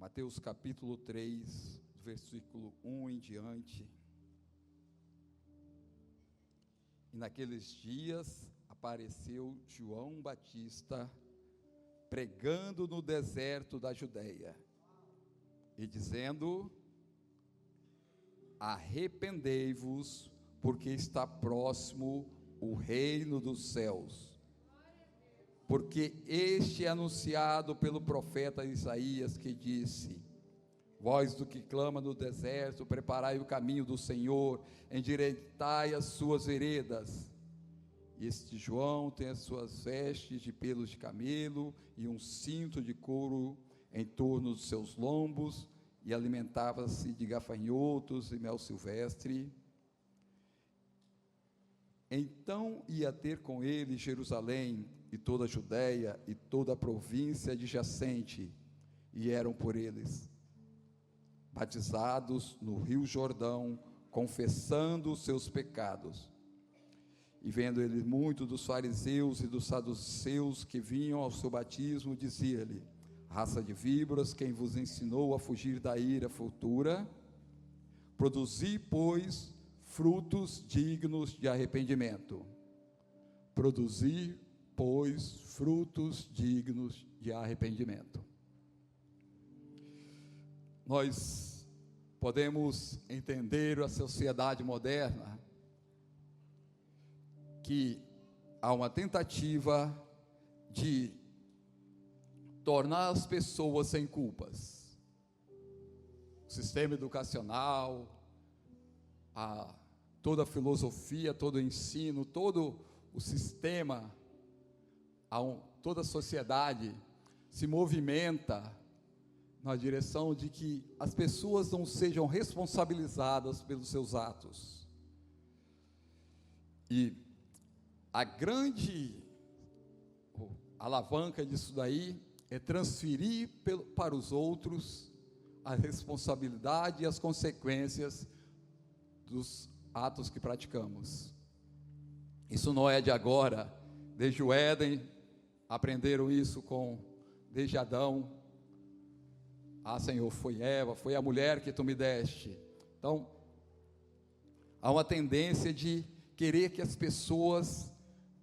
Mateus capítulo 3, versículo 1 em diante. E naqueles dias apareceu João Batista pregando no deserto da Judeia e dizendo: arrependei-vos, porque está próximo o reino dos céus. Porque este é anunciado pelo profeta Isaías, que disse: voz do que clama no deserto, preparai o caminho do Senhor, endireitai as suas veredas. E este João tem as suas vestes de pelos de camelo e um cinto de couro em torno dos seus lombos, e alimentava-se de gafanhotos e mel silvestre. Então ia ter com ele Jerusalém e toda a Judeia e toda a província adjacente, e eram por eles batizados no rio Jordão, confessando os seus pecados. E vendo ele muito dos fariseus e dos saduceus que vinham ao seu batismo, dizia-lhe: raça de víboras, quem vos ensinou a fugir da ira futura? Produzi, pois, frutos dignos de arrependimento. Produzi, pois, frutos dignos de arrependimento. Nós podemos entender a sociedade moderna que há uma tentativa de tornar as pessoas sem culpas. O sistema educacional, toda a filosofia, todo o ensino, todo o sistema, toda a sociedade se movimenta na direção de que as pessoas não sejam responsabilizadas pelos seus atos. E a grande alavanca disso daí é transferir para os outros a responsabilidade e as consequências dos atos que praticamos. Isso não é de agora. Desde o Éden aprenderam isso desde Adão. Senhor, foi Eva, foi a mulher que tu me deste. Então, há uma tendência de querer que as pessoas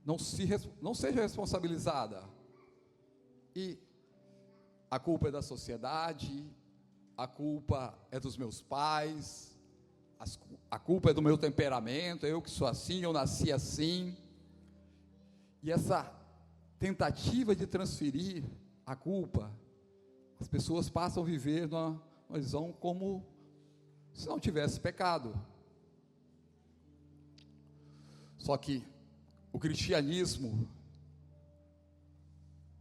não sejam responsabilizadas. E a culpa é da sociedade, a culpa é dos meus pais, a culpa é do meu temperamento, eu que sou assim, eu nasci assim. E essa tentativa de transferir a culpa, as pessoas passam a viver numa visão como se não tivesse pecado. Só que o cristianismo,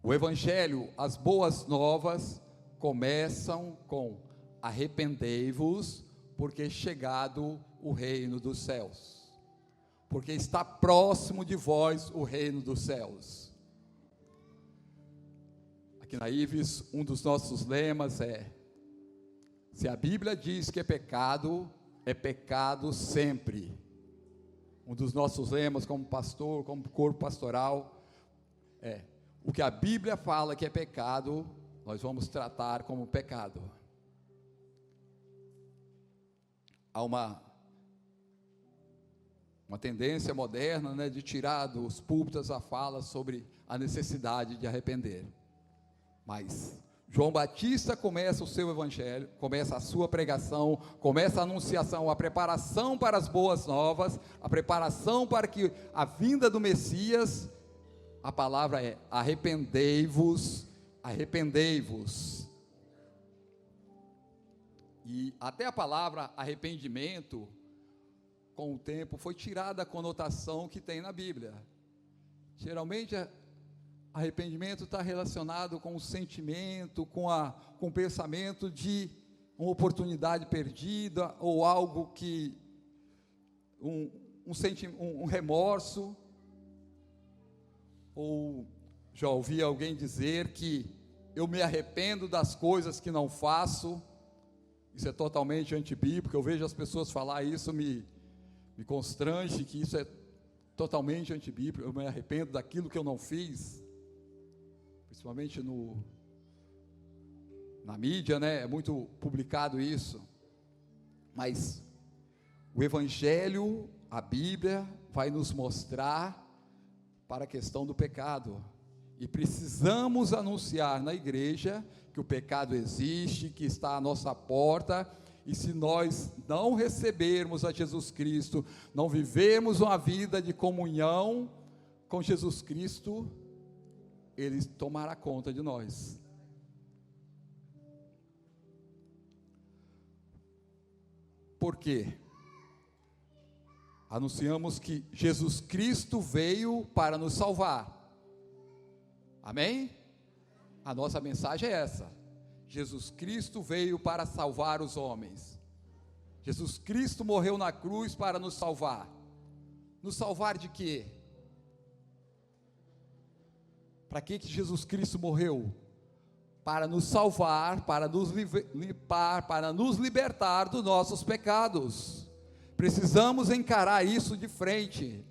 o evangelho, as boas novas começam com: arrependei-vos, porque é chegado o reino dos céus, porque está próximo de vós o reino dos céus. Aqui na IVES, um dos nossos lemas é: se a Bíblia diz que é pecado sempre. Um dos nossos lemas como pastor, como corpo pastoral, é: o que a Bíblia fala que é pecado, nós vamos tratar como pecado. Há uma tendência moderna, né, de tirar dos púlpitos a fala sobre a necessidade de arrepender. Mas João Batista começa o seu evangelho, começa a sua pregação, começa a anunciação, a preparação para as boas novas, a preparação para que a vinda do Messias. A palavra é: arrependei-vos, arrependei-vos. E até a palavra arrependimento, com o tempo, foi tirada a conotação que tem na Bíblia. Geralmente, arrependimento está relacionado com o sentimento, com o pensamento de uma oportunidade perdida, ou algo que, um remorso. Ou já ouvi alguém dizer que eu me arrependo das coisas que não faço. Isso é totalmente antibíblico. Eu vejo as pessoas falar isso, me constrange, que isso é totalmente antibíblico. Eu me arrependo daquilo que eu não fiz, principalmente na mídia, né? É muito publicado isso. Mas o Evangelho, a Bíblia, vai nos mostrar para a questão do pecado. E precisamos anunciar na igreja que o pecado existe, que está à nossa porta, e se nós não recebermos a Jesus Cristo, não vivermos uma vida de comunhão com Jesus Cristo, Ele tomará conta de nós. Por quê? Anunciamos que Jesus Cristo veio para nos salvar. Amém? A nossa mensagem é essa. Jesus Cristo veio para salvar os homens. Jesus Cristo morreu na cruz para nos salvar. Nos salvar de quê? Para que Jesus Cristo morreu? Para nos salvar, para nos limpar, para nos libertar dos nossos pecados. Precisamos encarar isso de frente.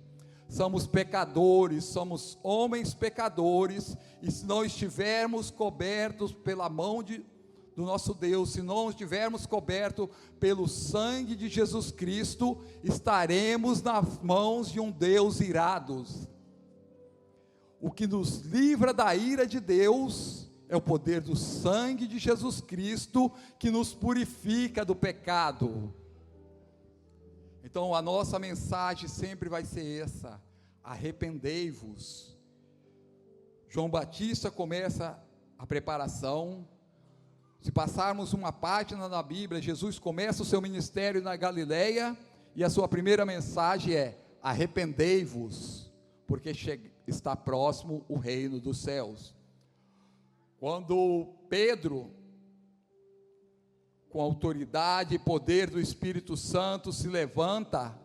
Somos pecadores, somos homens pecadores, e se não estivermos cobertos pela mão do nosso Deus, se não estivermos cobertos pelo sangue de Jesus Cristo, estaremos nas mãos de um Deus irado. O que nos livra da ira de Deus é o poder do sangue de Jesus Cristo, que nos purifica do pecado. Então a nossa mensagem sempre vai ser essa: arrependei-vos. João Batista começa a preparação. Se passarmos uma página na Bíblia, Jesus começa o seu ministério na Galileia, e a sua primeira mensagem é: arrependei-vos, porque está próximo o reino dos céus. Quando Pedro, com autoridade e poder do Espírito Santo, se levanta,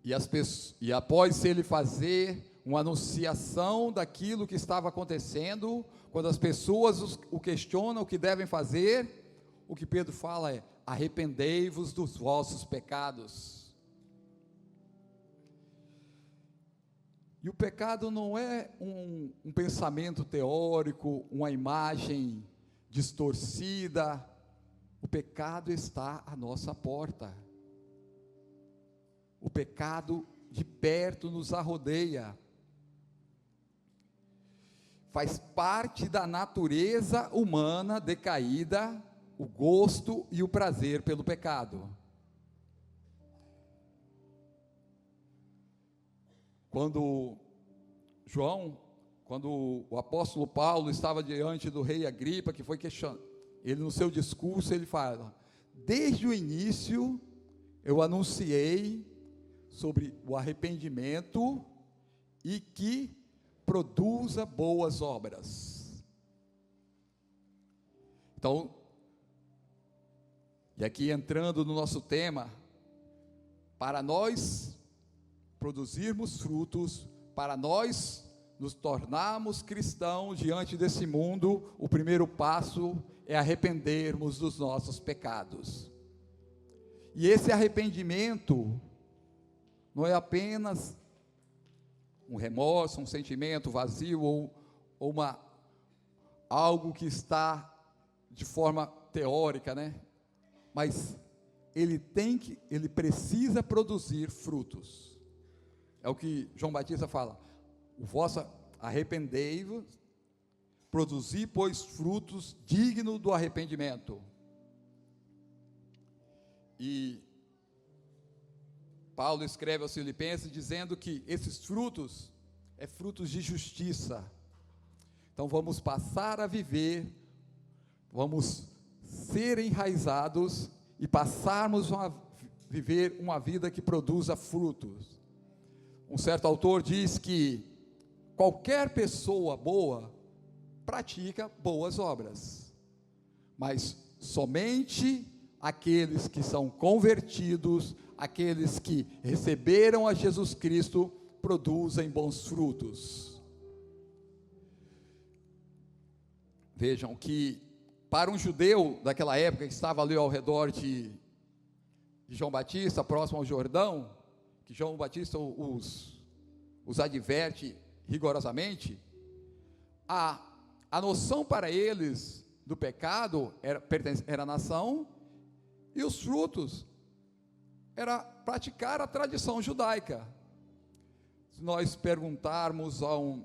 e após ele fazer uma anunciação daquilo que estava acontecendo, quando as pessoas o questionam o que devem fazer, o que Pedro fala é: arrependei-vos dos vossos pecados. E o pecado não é um pensamento teórico, uma imagem distorcida. O pecado está à nossa porta. O pecado de perto nos arrodeia. Faz parte da natureza humana decaída o gosto e o prazer pelo pecado. Quando o apóstolo Paulo estava diante do rei Agripa, que foi questionado, ele no seu discurso, ele fala: desde o início eu anunciei sobre o arrependimento e que produza boas obras. Então, e aqui entrando no nosso tema, para nós produzirmos frutos, para nós nos tornarmos cristãos diante desse mundo, o primeiro passo é arrependermos dos nossos pecados. E esse arrependimento não é apenas um remorso, um sentimento vazio ou algo que está de forma teórica, né? Mas ele precisa produzir frutos. É o que João Batista fala: o vosso arrependei-vos, produzi, pois, frutos dignos do arrependimento. E Paulo escreve aos Filipenses dizendo que esses frutos é frutos de justiça. Então vamos passar a viver, vamos ser enraizados e passarmos a viver uma vida que produza frutos. Um certo autor diz que qualquer pessoa boa pratica boas obras, mas somente aqueles que são convertidos, aqueles que receberam a Jesus Cristo, produzem bons frutos. Vejam que para um judeu daquela época, que estava ali ao redor de João Batista, próximo ao Jordão, que João Batista os adverte rigorosamente, a a noção para eles do pecado era a nação, e os frutos era praticar a tradição judaica. Se nós perguntarmos a um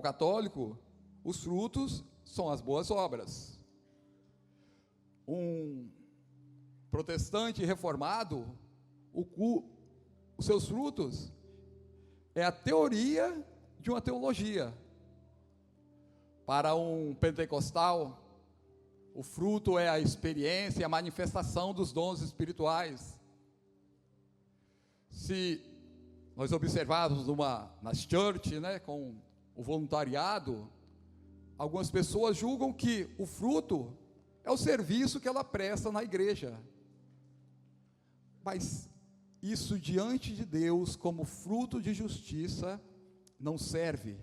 católico, os frutos são as boas obras. Um protestante reformado, os seus frutos é a teoria de uma teologia. Para um pentecostal, o fruto é a experiência e a manifestação dos dons espirituais. Se nós observarmos nas church, né, com o voluntariado, algumas pessoas julgam que o fruto é o serviço que ela presta na igreja. Mas isso diante de Deus, como fruto de justiça, não serve.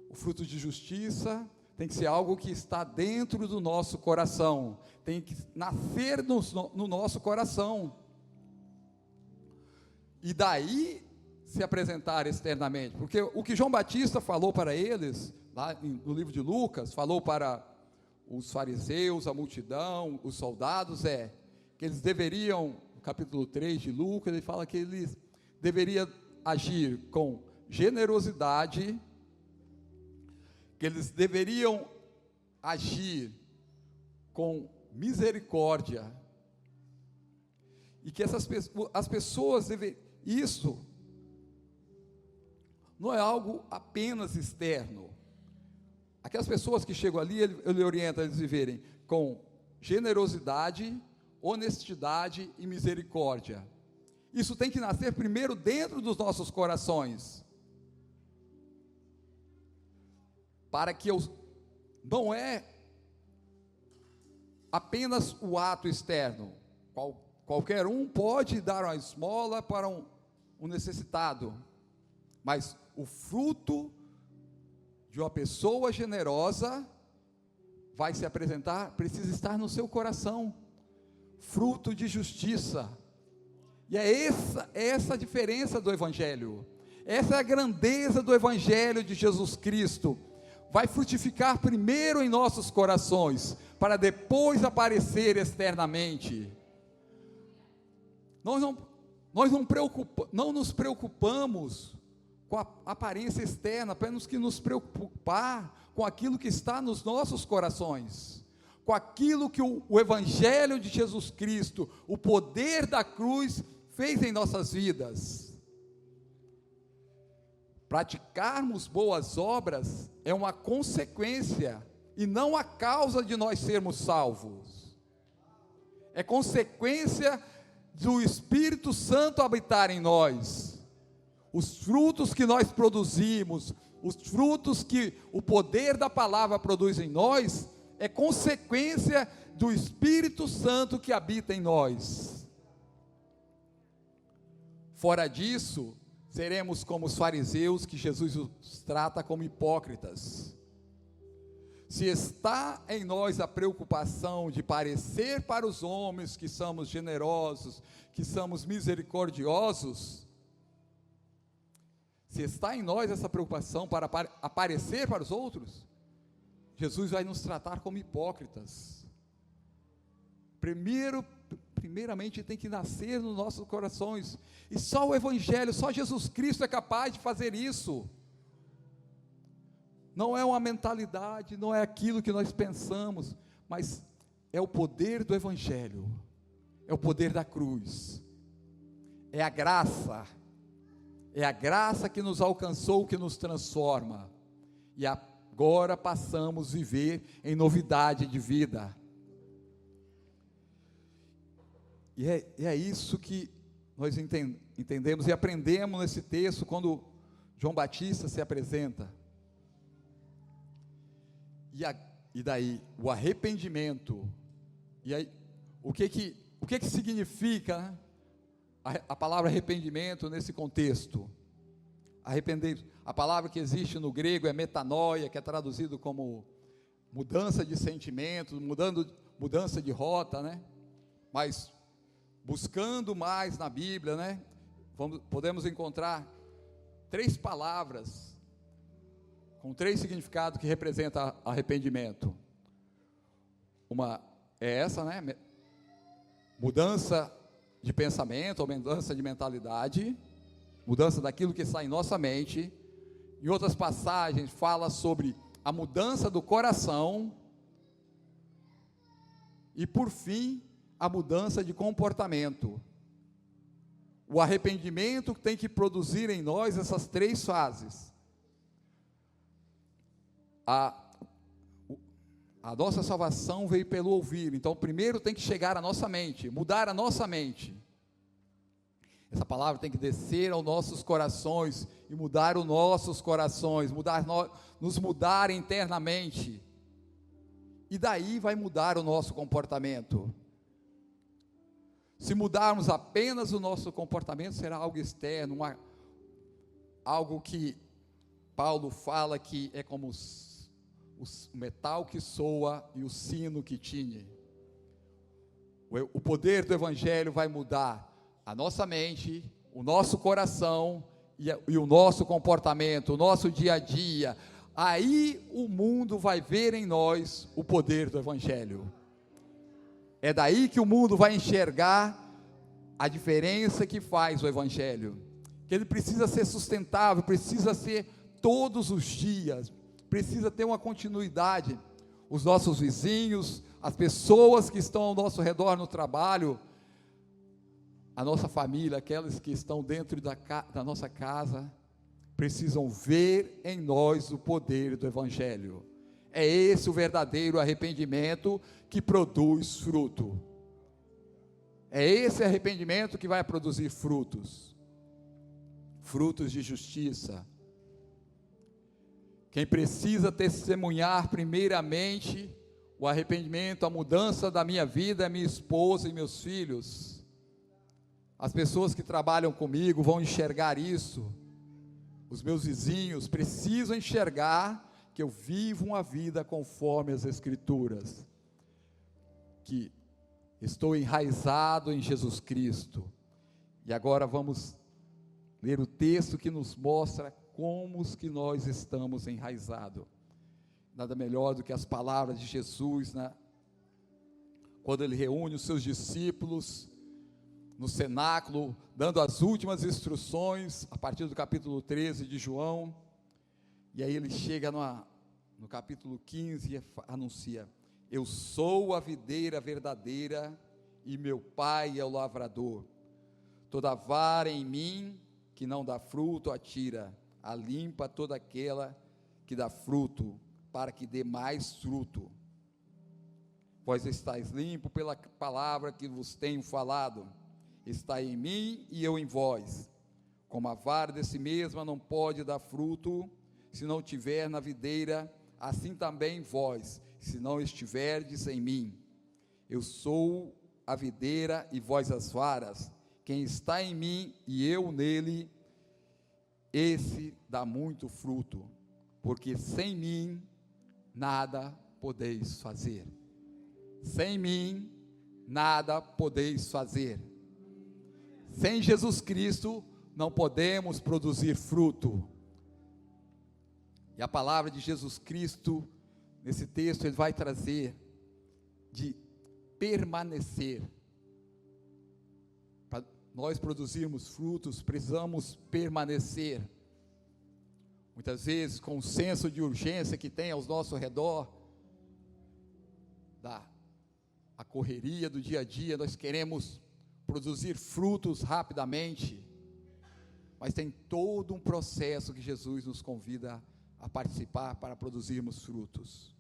O fruto de justiça tem que ser algo que está dentro do nosso coração, tem que nascer no nosso coração, e daí se apresentar externamente, porque o que João Batista falou para eles, lá no livro de Lucas, falou para os fariseus, a multidão, os soldados, que eles deveriam, no capítulo 3 de Lucas, ele fala que eles deveriam agir com generosidade, que eles deveriam agir com misericórdia, e que as pessoas isso não é algo apenas externo. Aquelas pessoas que chegam ali, ele orienta eles a viverem com generosidade, honestidade e misericórdia. Isso tem que nascer primeiro dentro dos nossos corações, para que não é apenas o ato externo. Qualquer um pode dar uma esmola para um necessitado, mas o fruto de uma pessoa generosa vai se apresentar, precisa estar no seu coração, fruto de justiça. E é essa a diferença do Evangelho, essa é a grandeza do Evangelho de Jesus Cristo. Vai frutificar primeiro em nossos corações, para depois aparecer externamente. Nós não nos preocupamos com a aparência externa, apenas que nos preocupar com aquilo que está nos nossos corações, com aquilo que o Evangelho de Jesus Cristo, o poder da cruz, fez em nossas vidas. Praticarmos boas obras é uma consequência, e não a causa de nós sermos salvos. É consequência do Espírito Santo habitar em nós. Os frutos que nós produzimos, os frutos que o poder da palavra produz em nós, é consequência do Espírito Santo que habita em nós. Fora disso, seremos como os fariseus, que Jesus os trata como hipócritas. Se está em nós a preocupação de parecer para os homens que somos generosos, que somos misericordiosos, se está em nós essa preocupação para aparecer para os outros, Jesus vai nos tratar como hipócritas. Primeiramente tem que nascer nos nossos corações, e só o Evangelho, só Jesus Cristo é capaz de fazer isso. Não é uma mentalidade, não é aquilo que nós pensamos, mas é o poder do Evangelho, é o poder da cruz, é a graça que nos alcançou, que nos transforma, e agora passamos a viver em novidade de vida. E é isso que nós entendemos e aprendemos nesse texto, quando João Batista se apresenta. E daí, o arrependimento, e aí, o que significa, né, a palavra arrependimento nesse contexto? A palavra que existe no grego é metanoia, que é traduzido como mudança de sentimento, mudança de rota, né? Mas, buscando mais na Bíblia, né, podemos encontrar 3 palavras, com 3 significados que representam arrependimento. Uma é essa, né? Mudança de pensamento, ou mudança de mentalidade, mudança daquilo que está em nossa mente. Em outras passagens fala sobre a mudança do coração e, por fim, a mudança de comportamento. O arrependimento tem que produzir em nós essas 3 fases. A nossa salvação veio pelo ouvir, então primeiro tem que chegar à nossa mente, mudar a nossa mente. Essa palavra tem que descer aos nossos corações e mudar os nossos corações, nos mudar internamente. E daí vai mudar o nosso comportamento. Se mudarmos apenas o nosso comportamento, será algo externo, algo que Paulo fala que é como o metal que soa e o sino que tine. O poder do Evangelho vai mudar a nossa mente, o nosso coração e o nosso comportamento, o nosso dia a dia. Aí o mundo vai ver em nós o poder do Evangelho. É daí que o mundo vai enxergar a diferença que faz o Evangelho. Que ele precisa ser sustentável, precisa ser todos os dias, precisa ter uma continuidade. Os nossos vizinhos, as pessoas que estão ao nosso redor no trabalho, a nossa família, aquelas que estão dentro da nossa casa, precisam ver em nós o poder do Evangelho. É esse o verdadeiro arrependimento que produz fruto. É esse arrependimento que vai produzir frutos. Frutos de justiça. Quem precisa testemunhar primeiramente o arrependimento, a mudança da minha vida é minha esposa e meus filhos. As pessoas que trabalham comigo vão enxergar isso. Os meus vizinhos precisam enxergar que eu vivo uma vida conforme as Escrituras, que estou enraizado em Jesus Cristo. E agora vamos ler o texto que nos mostra como que nós estamos enraizados. Nada melhor do que as palavras de Jesus, né? Quando ele reúne os seus discípulos no cenáculo, dando as últimas instruções, a partir do capítulo 13 de João, e aí ele chega no capítulo 15 e anuncia: eu sou a videira verdadeira e meu pai é o lavrador. Toda vara em mim que não dá fruto atira, a limpa toda aquela que dá fruto, para que dê mais fruto. Vós estáis limpo pela palavra que vos tenho falado. Está em mim e eu em vós. Como a vara de si mesma não pode dar fruto, se não tiver na videira, assim também vós, se não estiverdes em mim. Eu sou a videira e vós as varas. Quem está em mim e eu nele, esse dá muito fruto, porque sem mim nada podeis fazer. Sem mim nada podeis fazer. Sem Jesus Cristo não podemos produzir fruto. E a palavra de Jesus Cristo, nesse texto, ele vai trazer de permanecer. Para nós produzirmos frutos, precisamos permanecer. Muitas vezes, com o senso de urgência que tem ao nosso redor, a correria do dia a dia, nós queremos produzir frutos rapidamente, mas tem todo um processo que Jesus nos convida a participar para produzirmos frutos.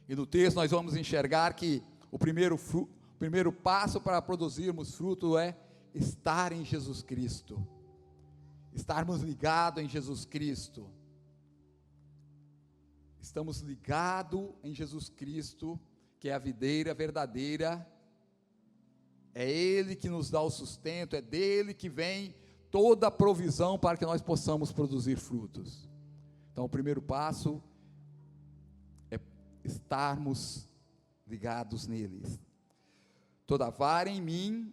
E no texto nós vamos enxergar que o primeiro passo para produzirmos fruto é estar em Jesus Cristo, estarmos ligados em Jesus Cristo. Estamos ligados em Jesus Cristo, que é a videira verdadeira. É Ele que nos dá o sustento, é dele que vem toda a provisão para que nós possamos produzir frutos. Então, o primeiro passo é estarmos ligados nele. Toda vara em mim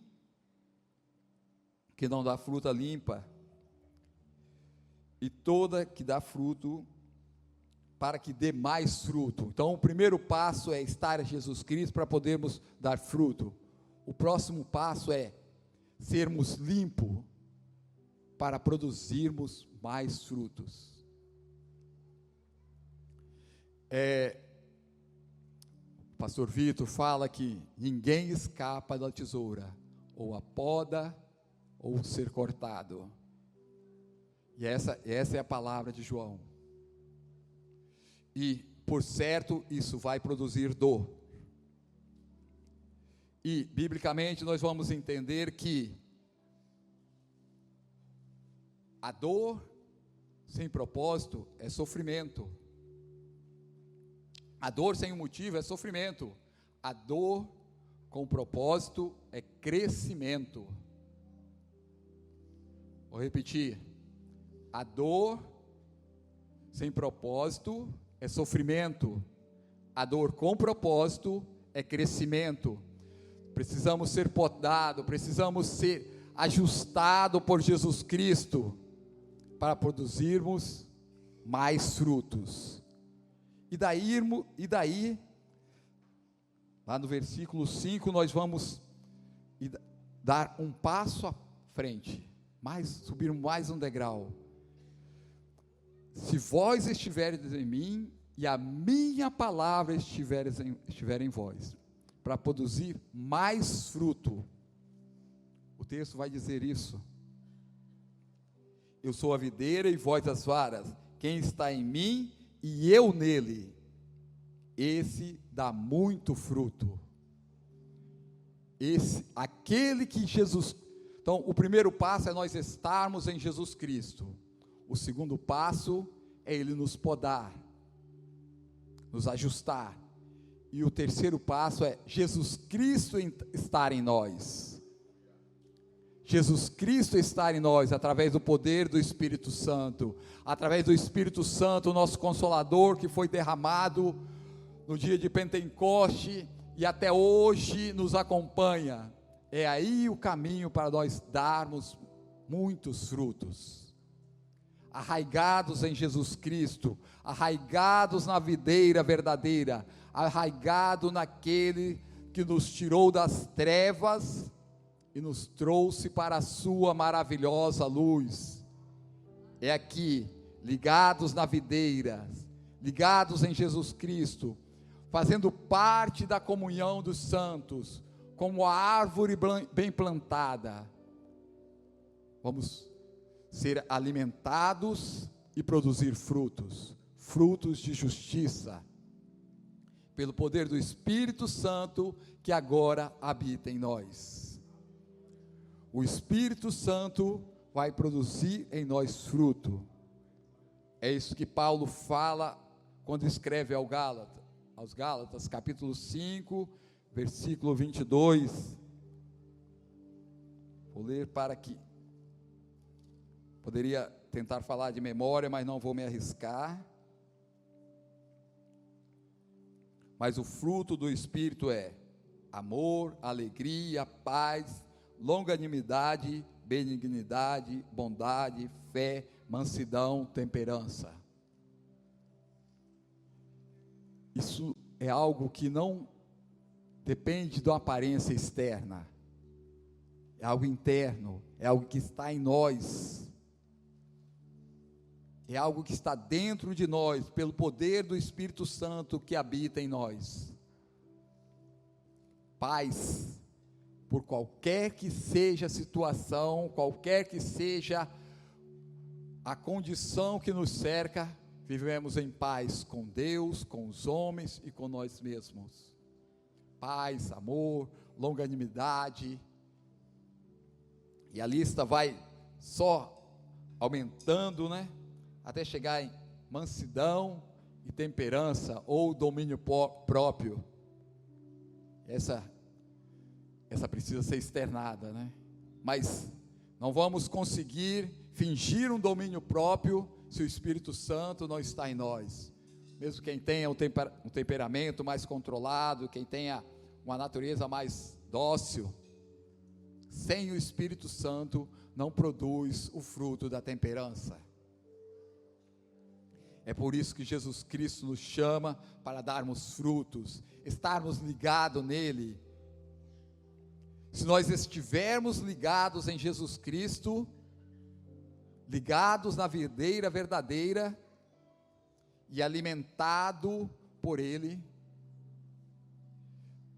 que não dá fruta limpa, e toda que dá fruto, para que dê mais fruto. Então, o primeiro passo é estar em Jesus Cristo para podermos dar fruto. O próximo passo é sermos limpos para produzirmos mais frutos. O pastor Vitor fala que ninguém escapa da tesoura, ou a poda, ou ser cortado. E essa é a palavra de João. E, por certo, isso vai produzir dor. E, biblicamente, nós vamos entender que a dor sem propósito é sofrimento. A dor sem um motivo é sofrimento. A dor com propósito é crescimento. Vou repetir. A dor sem propósito é sofrimento. A dor com propósito é crescimento. Precisamos ser podados, precisamos ser ajustados por Jesus Cristo para produzirmos mais frutos. E daí, lá no versículo 5, nós vamos dar um passo à frente, subir mais um degrau. Se vós estiveres em mim, e a minha palavra estiver em vós, para produzir mais fruto. O texto vai dizer isso. Eu sou a videira e vós as varas. Quem está em mim e eu nele, esse dá muito fruto. Aquele que Jesus... Então, o primeiro passo é nós estarmos em Jesus Cristo. O segundo passo é Ele nos podar, nos ajustar. E o terceiro passo é Jesus Cristo estar em nós. Jesus Cristo estar em nós, através do poder do Espírito Santo. Através do Espírito Santo, o nosso Consolador, que foi derramado no dia de Pentecoste, e até hoje nos acompanha. É aí o caminho para nós darmos muitos frutos. Arraigados em Jesus Cristo, arraigados na videira verdadeira, arraigado naquele que nos tirou das trevas e nos trouxe para a sua maravilhosa luz. É aqui, ligados na videira, ligados em Jesus Cristo, fazendo parte da comunhão dos santos, como a árvore bem plantada, vamos ser alimentados e produzir frutos, frutos de justiça, pelo poder do Espírito Santo que agora habita em nós. O Espírito Santo vai produzir em nós fruto. É isso que Paulo fala quando escreve aos Gálatas, capítulo 5, versículo 22. Vou ler para aqui. Poderia tentar falar de memória, mas não vou me arriscar. Mas o fruto do Espírito é amor, alegria, paz, longanimidade, benignidade, bondade, fé, mansidão, temperança. Isso é algo que não depende da aparência externa. É algo interno, é algo que está em nós. É algo que está dentro de nós, pelo poder do Espírito Santo que habita em nós. Paz, por qualquer que seja a situação, qualquer que seja a condição que nos cerca, vivemos em paz com Deus, com os homens e com nós mesmos. Paz, amor, longanimidade, e a lista vai só aumentando, né? Até chegar em mansidão e temperança, ou domínio próprio. Essa precisa ser externada, né? Mas não vamos conseguir fingir um domínio próprio se o Espírito Santo não está em nós. Mesmo quem tenha um temperamento mais controlado, quem tenha uma natureza mais dócil, sem o Espírito Santo não produz o fruto da temperança. É por isso que Jesus Cristo nos chama para darmos frutos, estarmos ligados nele. Se nós estivermos ligados em Jesus Cristo, ligados na videira verdadeira e alimentado por ele,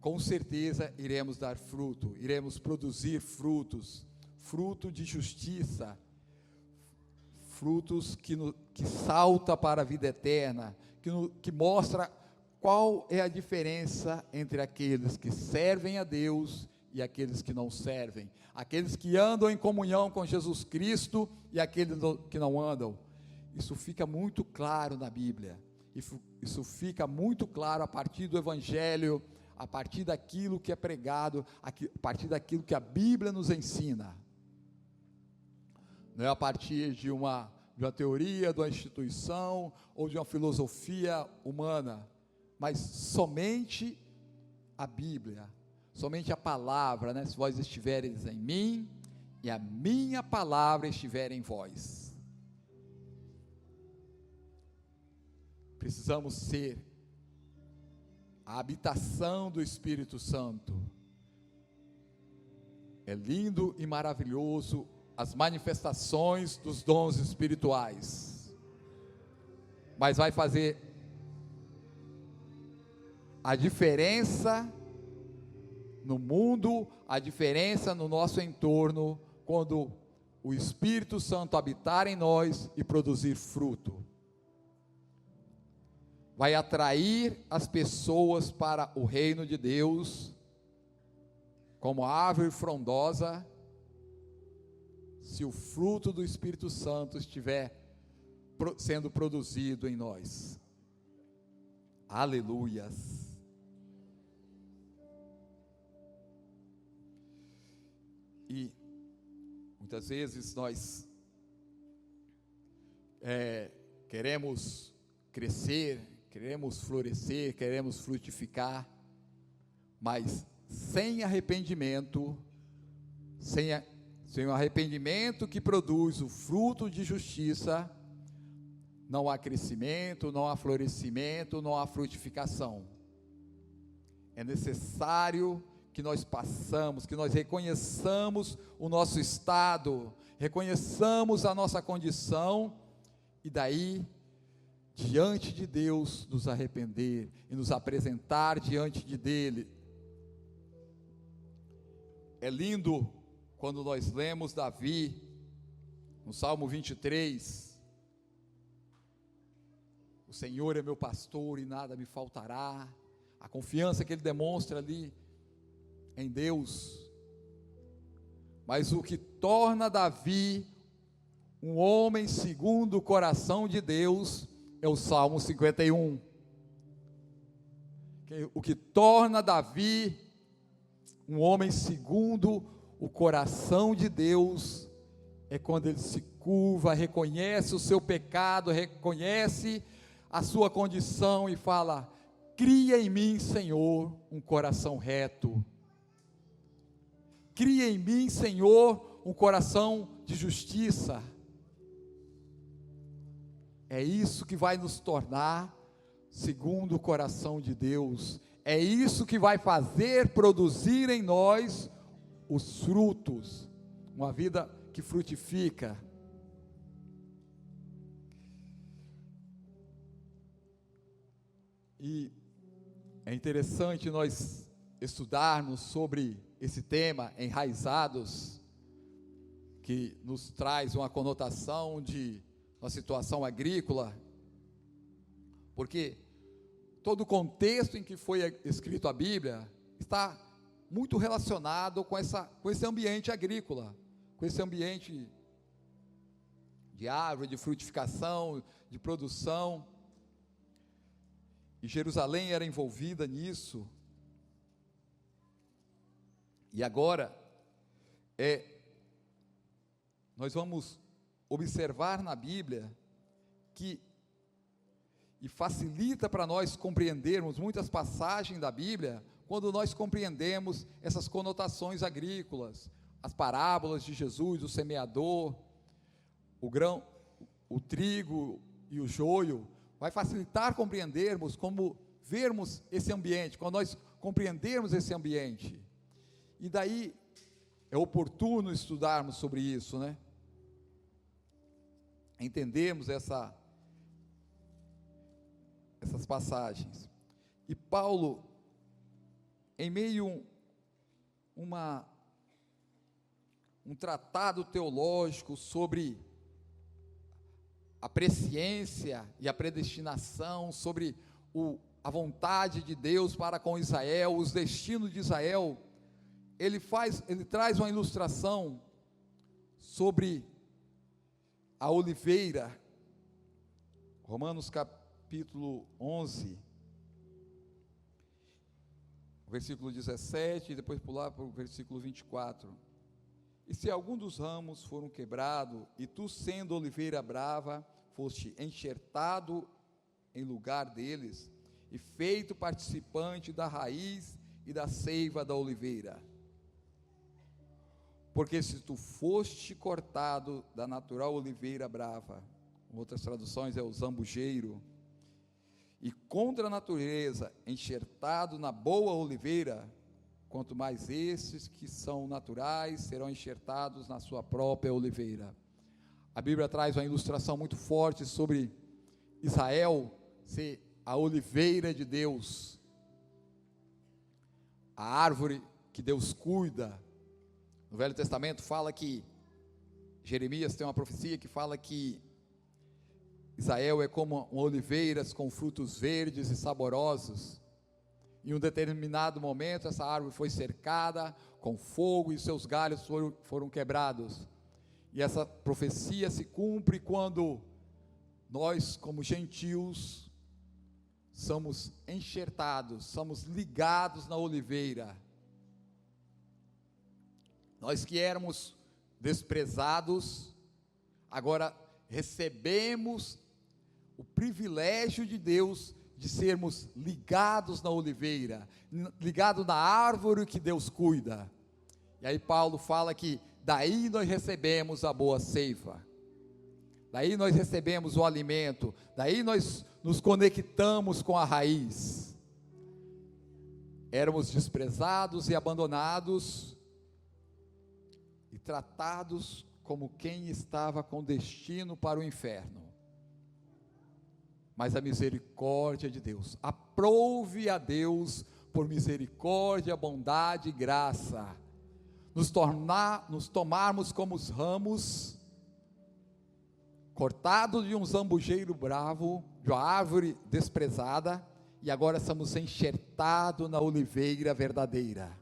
com certeza iremos dar fruto, iremos produzir frutos, fruto de justiça, frutos que salta para a vida eterna, que mostra qual é a diferença entre aqueles que servem a Deus e aqueles que não servem, aqueles que andam em comunhão com Jesus Cristo e aqueles que não andam. Isso fica muito claro na Bíblia, isso fica muito claro a partir do Evangelho, a partir daquilo que é pregado, a partir daquilo que a Bíblia nos ensina. Não é a partir de uma teoria, de uma instituição, ou de uma filosofia humana, mas somente a Bíblia, somente a palavra, né? Se vós estivereis em mim, e a minha palavra estiver em vós. Precisamos ser a habitação do Espírito Santo. É lindo e maravilhoso as manifestações dos dons espirituais, mas vai fazer a diferença no mundo, a diferença no nosso entorno, quando o Espírito Santo habitar em nós e produzir fruto. Vai atrair as pessoas para o reino de Deus, como a árvore frondosa, se o fruto do Espírito Santo estiver sendo produzido em nós. Aleluias. E muitas vezes nós queremos crescer, queremos florescer, queremos frutificar, mas sem arrependimento, sem o arrependimento que produz o fruto de justiça, não há crescimento, não há florescimento, não há frutificação. É necessário que nós passamos, que nós reconheçamos o nosso estado, reconheçamos a nossa condição, e daí, diante de Deus, nos arrepender e nos apresentar diante dele. É lindo quando nós lemos Davi, no Salmo 23, o Senhor é meu pastor e nada me faltará, a confiança que ele demonstra ali em Deus. Mas o que torna Davi um homem segundo o coração de Deus é o Salmo 51. O que torna Davi um homem segundo o coração de Deus é quando ele se curva, reconhece o seu pecado, reconhece a sua condição e fala: cria em mim, Senhor, um coração reto. Cria em mim, Senhor, um coração de justiça. É isso que vai nos tornar segundo o coração de Deus. É isso que vai fazer produzir em nós os frutos, uma vida que frutifica. E é interessante nós estudarmos sobre esse tema, enraizados, que nos traz uma conotação de uma situação agrícola, porque todo o contexto em que foi escrito a Bíblia está muito relacionado com esse ambiente agrícola, com esse ambiente de árvore, de frutificação, de produção. E Jerusalém era envolvida nisso. E agora, nós vamos observar na Bíblia e facilita para nós compreendermos muitas passagens da Bíblia, quando nós compreendemos essas conotações agrícolas, as parábolas de Jesus, o semeador, o grão, o trigo e o joio, vai facilitar compreendermos como vermos esse ambiente, quando nós compreendermos esse ambiente. E daí é oportuno estudarmos sobre isso, né? Entendermos essas passagens. E Paulo, em meio a um tratado teológico sobre a presciência e a predestinação, sobre a vontade de Deus para com Israel, os destinos de Israel, ele traz uma ilustração sobre a oliveira. Romanos capítulo 11, versículo 17, e depois pular para o versículo 24. E se algum dos ramos foram quebrado, e tu, sendo oliveira brava, foste enxertado em lugar deles, e feito participante da raiz e da seiva da oliveira. Porque se tu foste cortado da natural oliveira brava, em outras traduções é o zambujeiro, e contra a natureza enxertado na boa oliveira, quanto mais esses que são naturais serão enxertados na sua própria oliveira. A Bíblia traz uma ilustração muito forte sobre Israel ser a oliveira de Deus, a árvore que Deus cuida. No Velho Testamento fala que, Jeremias tem uma profecia que fala que Israel é como oliveiras com frutos verdes e saborosos. Em um determinado momento, essa árvore foi cercada com fogo e seus galhos foram quebrados. E essa profecia se cumpre quando nós, como gentios, somos enxertados, somos ligados na oliveira. Nós que éramos desprezados, agora recebemos o privilégio de Deus de sermos ligados na oliveira, ligados na árvore que Deus cuida. E aí Paulo fala que daí nós recebemos a boa seiva, daí nós recebemos o alimento, daí nós nos conectamos com a raiz. Éramos desprezados e abandonados, e tratados como quem estava com destino para o inferno. Mas a misericórdia de Deus, aprove a Deus por misericórdia, bondade e graça, nos tomarmos como os ramos, cortados de um zambujeiro bravo, de uma árvore desprezada, e agora somos enxertados na oliveira verdadeira.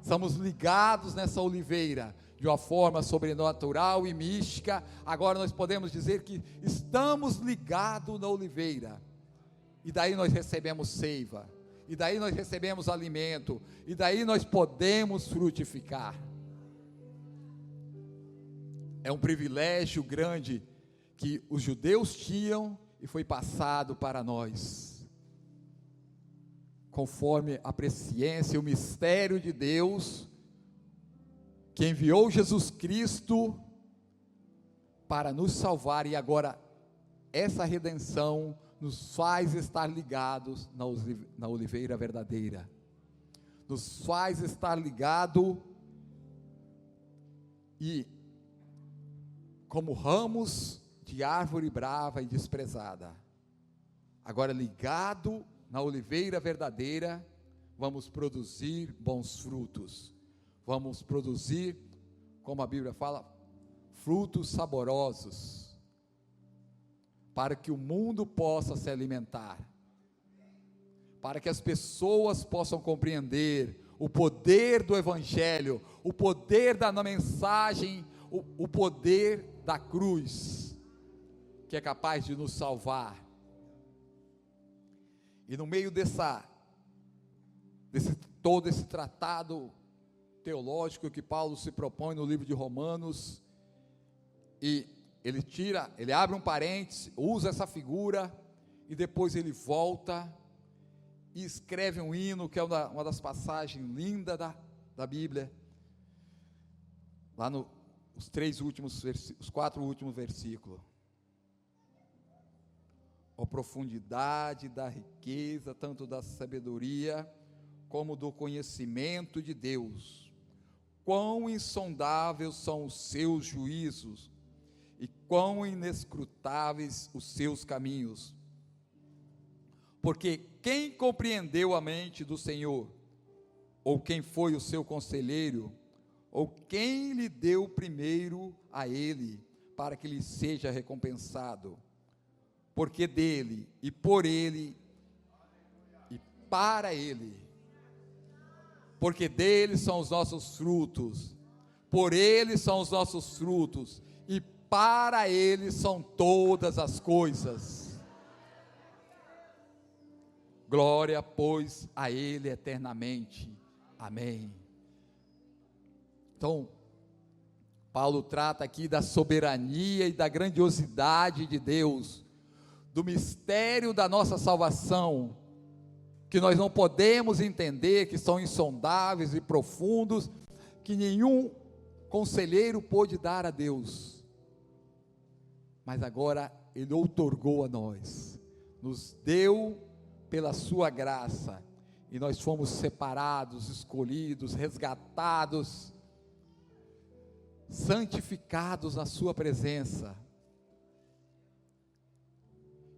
Somos ligados nessa oliveira, de uma forma sobrenatural e mística. Agora nós podemos dizer que estamos ligados na oliveira, e daí nós recebemos seiva, e daí nós recebemos alimento, e daí nós podemos frutificar. É um privilégio grande que os judeus tinham e foi passado para nós, conforme a presciência e o mistério de Deus, que enviou Jesus Cristo para nos salvar. E agora essa redenção nos faz estar ligados na oliveira verdadeira, nos faz estar ligado e como ramos de árvore brava e desprezada, agora ligado na oliveira verdadeira, vamos produzir bons frutos, vamos produzir, como a Bíblia fala, frutos saborosos, para que o mundo possa se alimentar, para que as pessoas possam compreender o poder do Evangelho, o poder da mensagem, o poder da cruz, que é capaz de nos salvar. E no meio todo esse tratado teológico que Paulo se propõe no livro de Romanos, e ele abre um parênteses, usa essa figura, e depois ele volta e escreve um hino, que é uma das passagens lindas da Bíblia, lá os 4 últimos versículos, ó profundidade da riqueza, tanto da sabedoria como do conhecimento de Deus. Quão insondáveis são os seus juízos e quão inescrutáveis os seus caminhos. Porque quem compreendeu a mente do Senhor? Ou quem foi o seu conselheiro? Ou quem lhe deu primeiro a ele, para que lhe seja recompensado? Porque dele, e por ele, e para ele, porque dele são os nossos frutos, por ele são os nossos frutos, e para ele são todas as coisas. Glória, pois, a ele eternamente. Amém. Então, Paulo trata aqui da soberania e da grandiosidade de Deus, do mistério da nossa salvação, que nós não podemos entender, que são insondáveis e profundos, que nenhum conselheiro pôde dar a Deus, mas agora Ele outorgou a nós, nos deu pela sua graça, e nós fomos separados, escolhidos, resgatados, santificados na sua presença,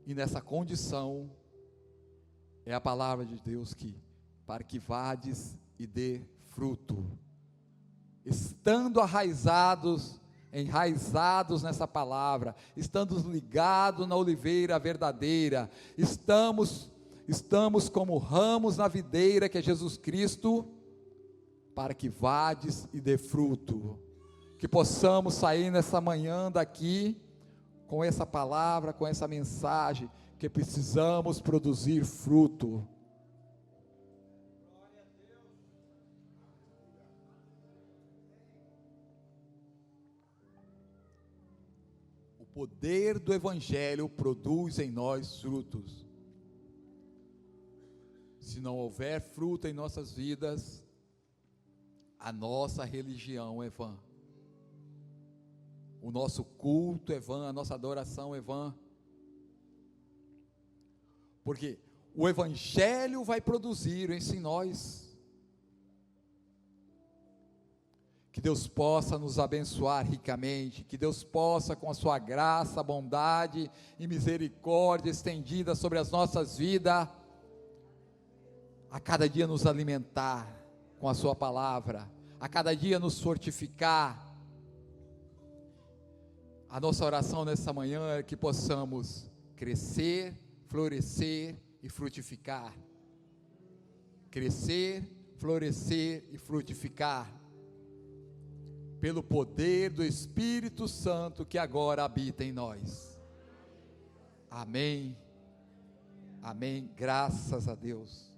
e nessa condição, é a palavra de Deus que, para que vades e dê fruto, estando enraizados nessa palavra, estando ligados na oliveira verdadeira, estamos como ramos na videira que é Jesus Cristo, para que vades e dê fruto, que possamos sair nessa manhã daqui, com essa palavra, com essa mensagem, que precisamos produzir fruto. O poder do Evangelho produz em nós frutos. Se não houver fruto em nossas vidas, a nossa religião é vã. O nosso culto é vã, a nossa adoração é vã. Porque o Evangelho vai produzir isso em nós. Que Deus possa nos abençoar ricamente, que Deus possa, com a sua graça, bondade e misericórdia estendida sobre as nossas vidas, a cada dia nos alimentar com a sua palavra, a cada dia nos fortificar. A nossa oração nessa manhã é que possamos crescer, florescer e frutificar. Crescer, florescer e frutificar, pelo poder do Espírito Santo que agora habita em nós. Amém. Amém. Graças a Deus.